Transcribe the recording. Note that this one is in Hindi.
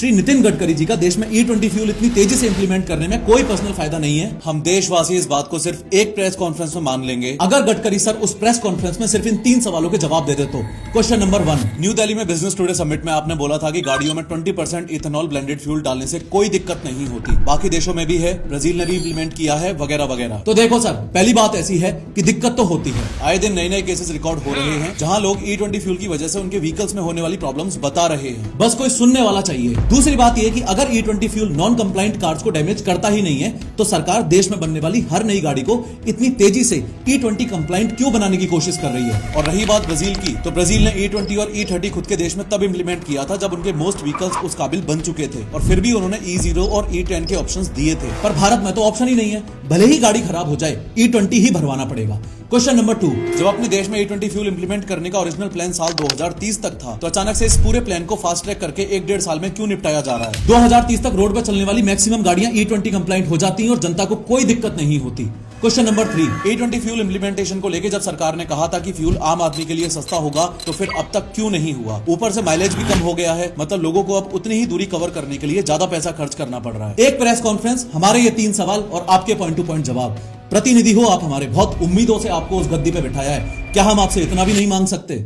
श्री नितिन गडकरी जी का देश में E20 फ्यूल इतनी तेजी से इंप्लीमेंट करने में कोई पर्सनल फायदा नहीं है। हम देशवासी इस बात को सिर्फ एक प्रेस कॉन्फ्रेंस में मान लेंगे अगर गडकरी सर उस प्रेस कॉन्फ्रेंस में सिर्फ इन 3 सवालों के जवाब दे दे तो। क्वेश्चन नंबर 1, न्यू दिल्ली में बिजनेस टुडे समिट में आपने बोला था कि गाड़ियों में 20% इथेनॉल ब्लेंडेड फ्यूल डालने से कोई दिक्कत नहीं होती, बाकी देशों में भी है, ब्राजील ने भी इंप्लीमेंट किया है वगैरह वगैरह। तो देखो सर, पहली बात ऐसी है कि दिक्कत तो होती है, आए दिन नए नए केसेस रिकॉर्ड हो रहे हैं जहां लोग E20 फ्यूल की वजह से उनके व्हीकल्स में होने वाली प्रॉब्लम्स बता रहे हैं, बस कोई सुनने वाला चाहिए। दूसरी बात यह कि अगर E20 fuel non compliant cars को डैमेज करता ही नहीं है तो सरकार देश में बनने वाली हर नई गाड़ी को इतनी तेजी से E20 कंप्लाइंट क्यों बनाने की कोशिश कर रही है। और रही बात ब्राजील की, तो ब्राजील ने E20 और E30 खुद के देश में तब इंप्लीमेंट किया था जब उनके मोस्ट व्हीकल्स उस काबिल बन चुके थे और फिर भी उन्होंने E0 और E10 के ऑप्शंस दिए थे। पर भारत में तो ऑप्शन ही नहीं है, भले ही गाड़ी खराब हो जाए E20 ही भरवाना पड़ेगा। क्वेश्चन नंबर 2, जब अपने देश में E20 फ्यूल इंप्लीमेंट करने का ओरिजिनल प्लान साल 2030 तक था तो अचानक से इस पूरे प्लान को फास्ट ट्रैक करके 1-1.5 साल में क्यों निपटाया जा रहा है। 2030 तक रोड पर चलने वाली मैक्सिमम गाड़ियां E20 कंप्लाइंट हो जाती हैं और जनता को कोई दिक्कत नहीं होती। Question number 3, E20 fuel implementation को लेकर जब सरकार ने कहा था कि फ्यूल आम आदमी के लिए सस्ता होगा तो फिर अब तक क्यों नहीं हुआ। ऊपर से माइलेज भी कम हो गया है, मतलब लोगों को अब उतनी ही दूरी कवर करने के लिए ज्यादा पैसा खर्च करना पड़ रहा है। एक प्रेस कॉन्फ्रेंस, हमारे ये 3 सवाल और आपके पॉइंट टू पॉइंट जवाब। प्रतिनिधि हो आप हमारे, बहुत उम्मीदों से आपको उस गद्दी पे बिठाया है, क्या हम आपसे इतना भी नहीं मांग सकते।